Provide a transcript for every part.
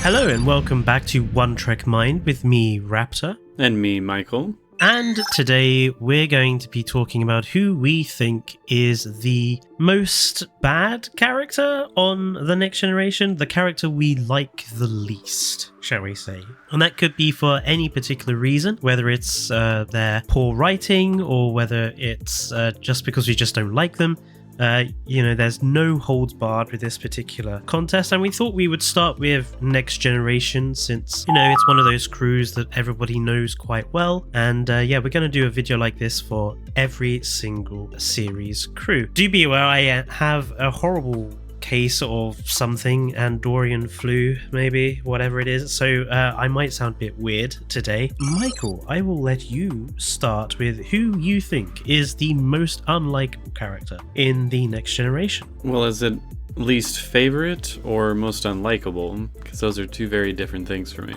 Hello and welcome back to One Trek Mind with me, Raptor. And me, Michael. And today we're going to be talking about who we think is the most bad character on The Next Generation, the character we like the least, shall we say. And that could be for any particular reason, whether it's their poor writing or whether it's just because we just don't like them. There's no holds barred with this particular contest, and we thought we would start with Next Generation since, it's one of those crews that everybody knows quite well. And we're going to do a video like this for every single series crew. Do be aware, I have a horrible case of something, Andorian flu, maybe, whatever it is, so I might sound a bit weird today. Michael, I will let you start with who you think is the most unlikable character in the Next Generation. Well, is it least favorite or most unlikable? Because those are two very different things for me.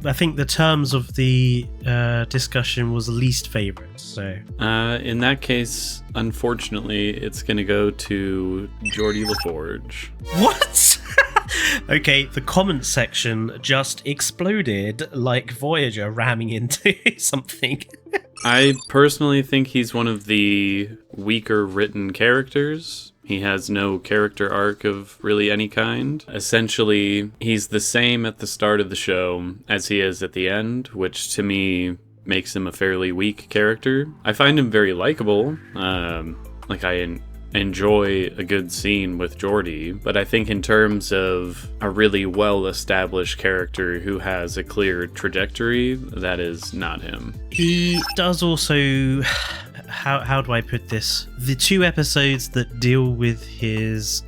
I think the terms of the discussion was least favorite, so... In that case, unfortunately, it's going to go to Geordi LaForge. What? Okay, the comment section just exploded like Voyager ramming into something. I personally think he's one of the weaker written characters. He has no character arc of really any kind. Essentially, he's the same at the start of the show as he is at the end, which to me makes him a fairly weak character. I find him very likable. I enjoy a good scene with Geordi, but I think in terms of a really well-established character who has a clear trajectory, that is not him. He does also... How do I put this? The two episodes that deal with his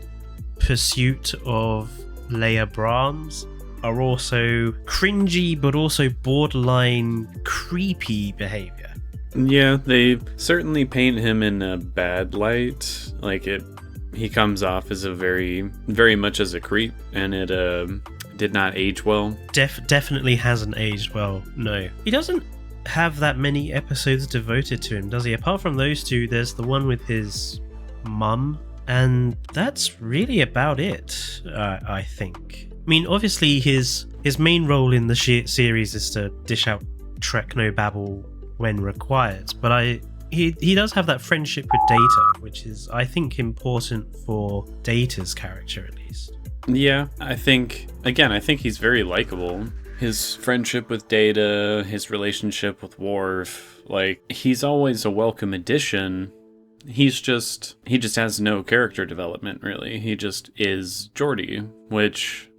pursuit of Leia Brahms are also cringy, but also borderline creepy behavior. Yeah, they certainly paint him in a bad light. He comes off as very much as a creep, and it did not age well. Definitely hasn't aged well, no. He doesn't have that many episodes devoted to him, does he? Apart from those two, there's the one with his mum, and that's really about it, I think. I mean, obviously his main role in the series is to dish out Trek no babble when required, but he does have that friendship with Data, which is, I think, important for Data's character at least. Yeah, I think he's very likable. His friendship with Data, his relationship with Worf, he's always a welcome addition. He just has no character development, really. He just is Geordi, which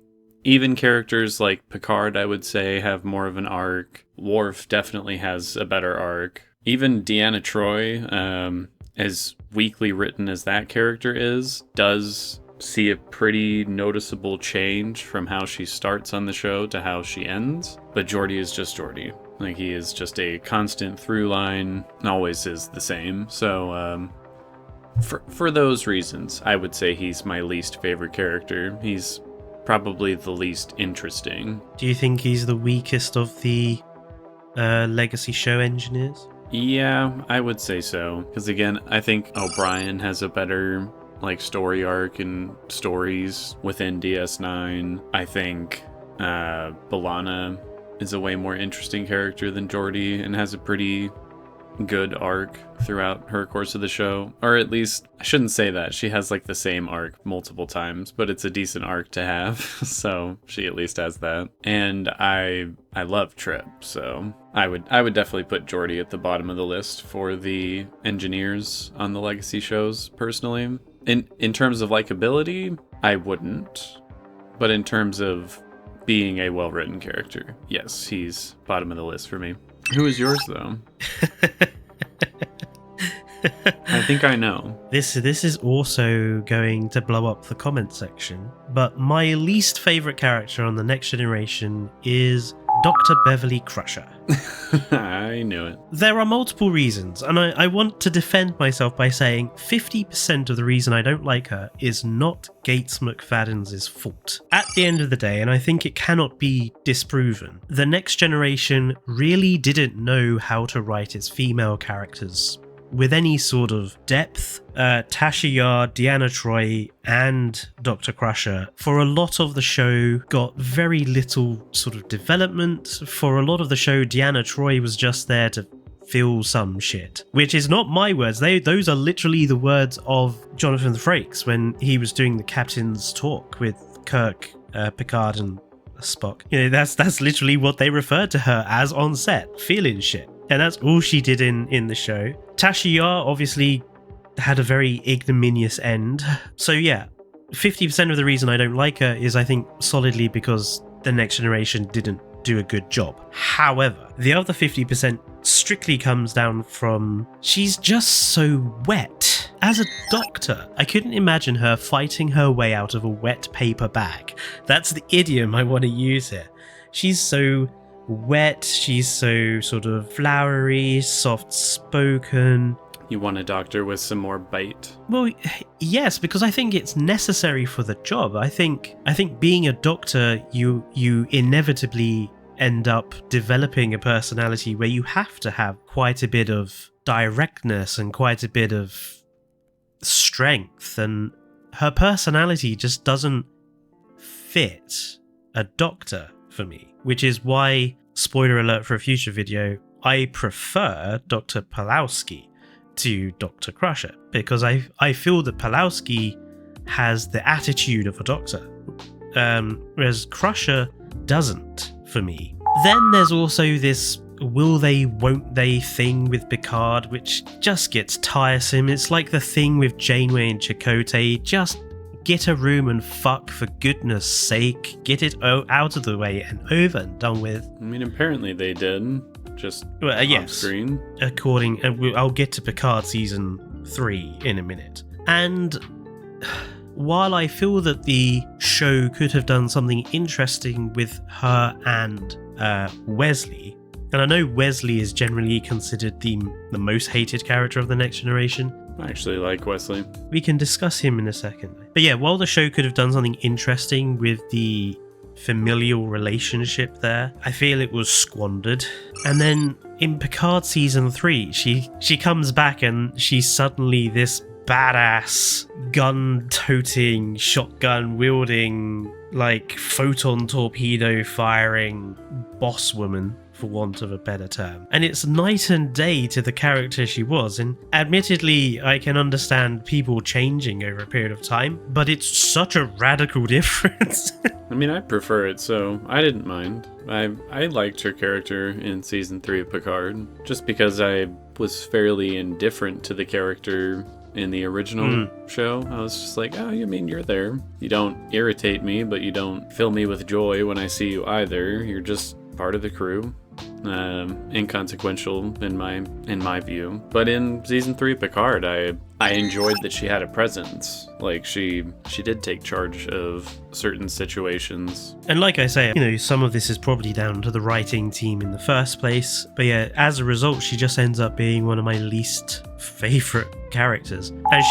even characters like Picard, I would say, have more of an arc. Worf definitely has a better arc. Even Deanna Troi, as weakly written as that character is, does see a pretty noticeable change from how she starts on the show to how she ends. But Geordi is just Geordi. He is just a constant through line, always is the same. So for those reasons, I would say he's my least favorite character. He's probably the least interesting. Do you think he's the weakest of the legacy show engineers? Yeah, I would say so. Because again, I think O'Brien has a better story arc and stories within DS9. I think B'Elanna is a way more interesting character than Geordi and has a pretty good arc throughout her course of the show. Or at least, I shouldn't say that. She has the same arc multiple times, but it's a decent arc to have. So she at least has that. And I love Trip, so I would definitely put Geordi at the bottom of the list for the engineers on the legacy shows, personally. In terms of likability, I wouldn't. But in terms of being a well-written character, yes, he's bottom of the list for me. Who is yours, though? I think I know. This is also going to blow up the comment section, but my least favorite character on The Next Generation is Dr. Beverly Crusher. I knew it. There are multiple reasons, and I want to defend myself by saying 50% of the reason I don't like her is not Gates McFadden's fault. At the end of the day, and I think it cannot be disproven, The Next Generation really didn't know how to write its female characters with any sort of depth. Tasha Yar, Deanna Troi, and Dr. Crusher, for a lot of the show, got very little sort of development. For a lot of the show, Deanna Troi was just there to fill some shit, which is not my words. Those are literally the words of Jonathan Frakes when he was doing the captain's talk with Kirk, Picard, and Spock. That's literally what they referred to her as on set, feeling shit. And that's all she did in the show. Tasha Yar obviously had a very ignominious end. So yeah, 50% of the reason I don't like her is I think solidly because The Next Generation didn't do a good job. However, the other 50% strictly comes down from she's just so wet. As a doctor, I couldn't imagine her fighting her way out of a wet paper bag. That's the idiom I want to use here. She's so wet, she's so sort of flowery, soft-spoken. You want a doctor with some more bite? Well, yes, because I think it's necessary for the job. I think being a doctor, you inevitably end up developing a personality where you have to have quite a bit of directness and quite a bit of strength, and her personality just doesn't fit a doctor for me, which is why, spoiler alert for a future video, I prefer Dr. Pawlowski to Dr. Crusher, because I feel that Pawlowski has the attitude of a doctor, whereas Crusher doesn't for me. Then there's also this will they, won't they thing with Picard, which just gets tiresome. It's like the thing with Janeway and Chakotay. Just get a room and fuck, for goodness sake. Get it out of the way and over and done with. I mean, apparently they did. Just yes, off screen. I'll get to Picard season 3 in a minute. And while I feel that the show could have done something interesting with her and Wesley, and I know Wesley is generally considered the most hated character of The Next Generation. I actually like Wesley. We can discuss him in a second. But yeah, while the show could have done something interesting with the familial relationship there, I feel it was squandered. And then in Picard season 3, she comes back and she's suddenly this badass gun-toting, shotgun-wielding, like photon torpedo firing boss woman, for want of a better term. And it's night and day to the character she was, and admittedly I can understand people changing over a period of time, but it's such a radical difference. I mean, I prefer it, so I didn't mind. I liked her character in season 3 of Picard, just because I was fairly indifferent to the character in the original show. I was just like, oh, you mean you're there. You don't irritate me, but you don't fill me with joy when I see you either. You're just part of the crew. Inconsequential in my view. But in season 3 of Picard, I enjoyed that she had a presence. Like she did take charge of certain situations. And like I say, some of this is probably down to the writing team in the first place. But yeah, as a result, she just ends up being one of my least favorite characters. And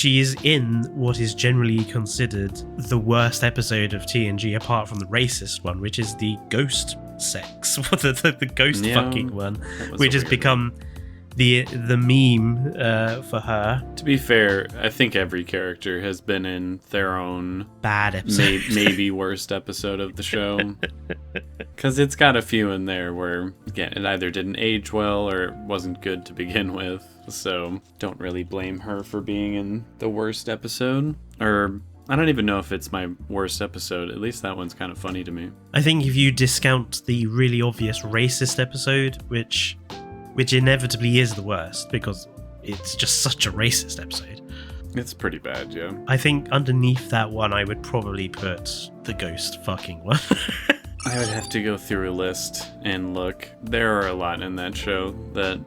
she is in what is generally considered the worst episode of TNG, apart from the racist one, which is the ghost sex, the ghost fucking one, which has become the meme for her. To be fair, I think every character has been in their own bad episode, maybe worst episode of the show, because it's got a few in there where, again, it either didn't age well or it wasn't good to begin with. So don't really blame her for being in the worst episode. Or I don't even know if it's my worst episode. At least that one's kind of funny to me. I think if you discount the really obvious racist episode, which inevitably is the worst because it's just such a racist episode. It's pretty bad, yeah. I think underneath that one, I would probably put the ghost fucking one. I would have to go through a list and look. There are a lot in that show that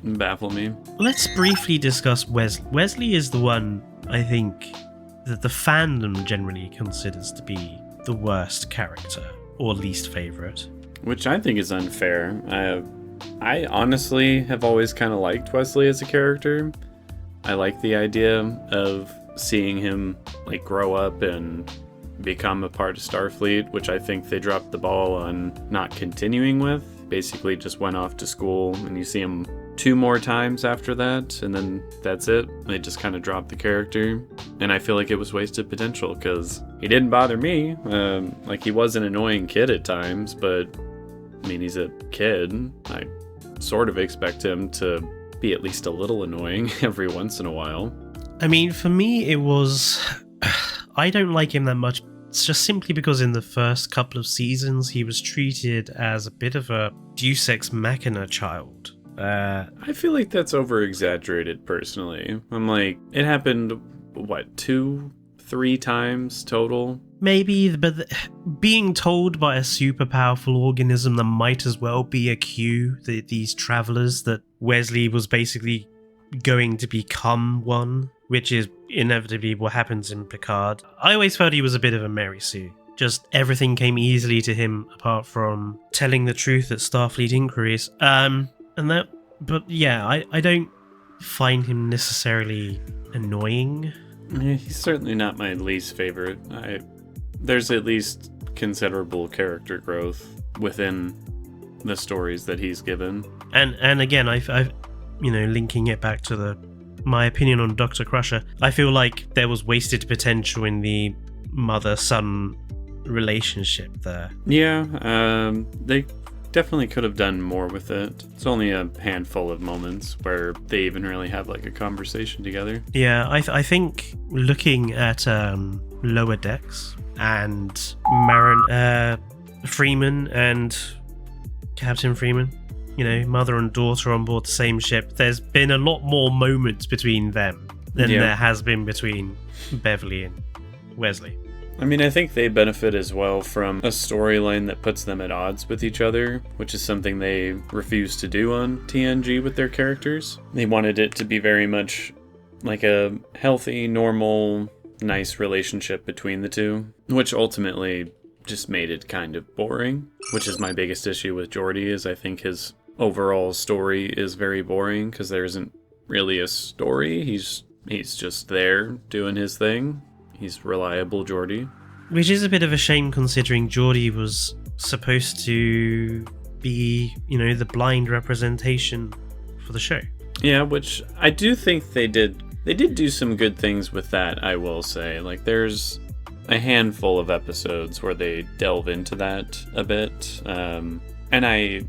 baffle me. Let's briefly discuss Wesley. Wesley is the one, I think, that the fandom generally considers to be the worst character or least favorite. Which I think is unfair. I honestly have always kind of liked Wesley as a character. I like the idea of seeing him like grow up and become a part of Starfleet, which I think they dropped the ball on not continuing with. Basically just went off to school and you see him 2 more times after that, and then that's it. They just kind of dropped the character, and I feel like it was wasted potential because he didn't bother me. Like, he was an annoying kid at times, but I mean, he's a kid. I sort of expect him to be at least a little annoying every once in a while. I mean, for me, it was... I don't like him that much. It's just simply because in the first couple of seasons, he was treated as a bit of a Deus Ex Machina child. I feel like that's over-exaggerated, personally. I'm like, it happened, 2-3 times total? Maybe, but being told by a super powerful organism that might as well be a Q, these travelers, that Wesley was basically going to become one, which is inevitably what happens in Picard. I always felt he was a bit of a Mary Sue. Just everything came easily to him, apart from telling the truth at Starfleet inquiries. But yeah, I don't find him necessarily annoying. Yeah, he's certainly not my least favorite. There's at least considerable character growth within the stories that he's given. And again, I've linking it back to my opinion on Dr. Crusher, I feel like there was wasted potential in the mother-son relationship there. Yeah, they definitely could have done more with it. It's only a handful of moments where they even really have like a conversation together. Yeah, I think looking at Lower Decks and Freeman and Captain Freeman, mother and daughter on board the same ship, there's been a lot more moments between them than there has been between Beverly and Wesley. I mean, I think they benefit as well from a storyline that puts them at odds with each other, which is something they refused to do on TNG with their characters. They wanted it to be very much like a healthy, normal, nice relationship between the two, which ultimately just made it kind of boring, which is my biggest issue with Geordi, is I think his overall story is very boring because there isn't really a story. He's just there doing his thing. He's reliable Geordi. Which is a bit of a shame considering Geordi was supposed to be, the blind representation for the show. Yeah, which I do think they did do some good things with that, I will say. Like, there's a handful of episodes where they delve into that a bit. And I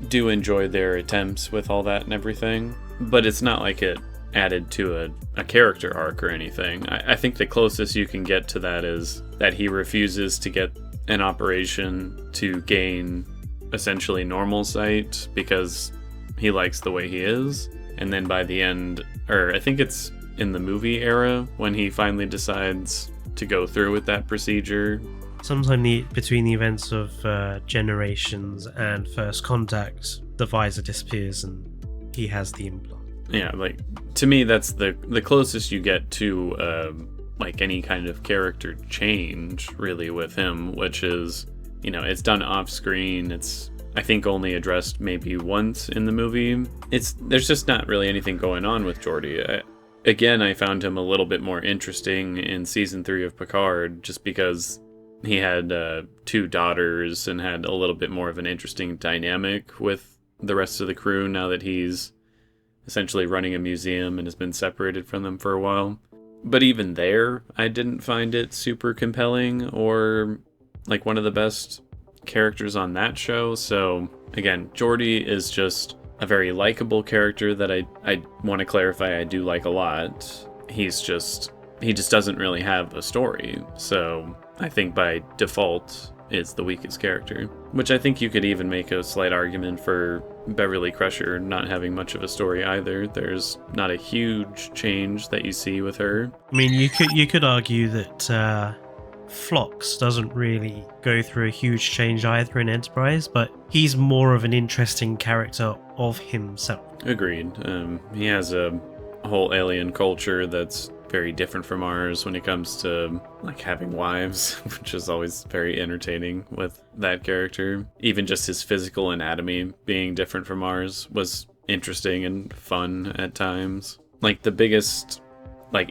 do enjoy their attempts with all that and everything. But it's not like it added to a character arc or anything. I think the closest you can get to that is that he refuses to get an operation to gain essentially normal sight because he likes the way he is. And then by the end, or I think it's in the movie era, when he finally decides to go through with that procedure. Sometime between the events of Generations and First Contact, the visor disappears and he has the implant. Yeah, like, to me, that's the closest you get to, like, any kind of character change, really, with him, which is, it's done off-screen. It's, I think, only addressed maybe once in the movie. There's just not really anything going on with Geordi. Again, I found him a little bit more interesting in Season 3 of Picard, just because he had 2 daughters and had a little bit more of an interesting dynamic with the rest of the crew now that he's essentially running a museum and has been separated from them for a while. But even there, I didn't find it super compelling or like one of the best characters on that show. So again, Geordi is just a very likable character that I want to clarify I do like a lot. He just doesn't really have a story. So I think by default is the weakest character, which I think you could even make a slight argument for Beverly Crusher not having much of a story either. There's not a huge change that you see with her. I mean, you could argue that Phlox doesn't really go through a huge change either in Enterprise, but he's more of an interesting character of himself. Agreed. He has a whole alien culture that's very different from ours when it comes to like having wives, which is always very entertaining with that character. Even just his physical anatomy being different from ours was interesting and fun at times. Like, the biggest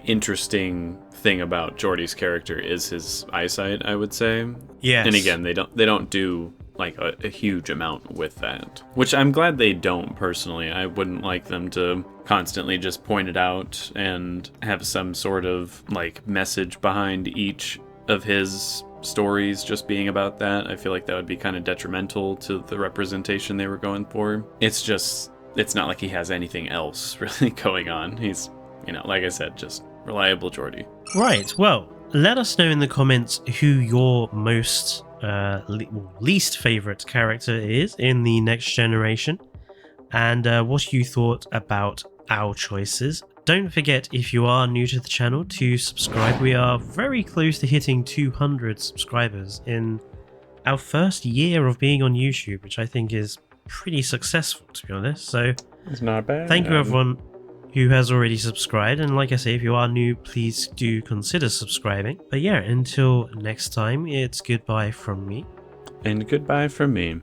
interesting thing about Geordi's character is his eyesight, I would say. Yes. And again, they don't do like a huge amount with that, which I'm glad they don't. Personally, I wouldn't like them to constantly just point it out and have some sort of like message behind each of his stories just being about that. I feel like that would be kind of detrimental to the representation they were going for. It's not like he has anything else really going on. He's, like I said, just reliable Geordie. Right, well, let us know in the comments who your most least favorite character is in the Next Generation, and what you thought about our choices. Don't forget, if you are new to the channel, to subscribe. We are very close to hitting 200 subscribers in our first year of being on YouTube, which I think is pretty successful, to be honest. So it's not bad. Thank you everyone who has already subscribed, and like I say, if you are new, please do consider subscribing. But yeah, until next time, it's goodbye from me. And goodbye from me.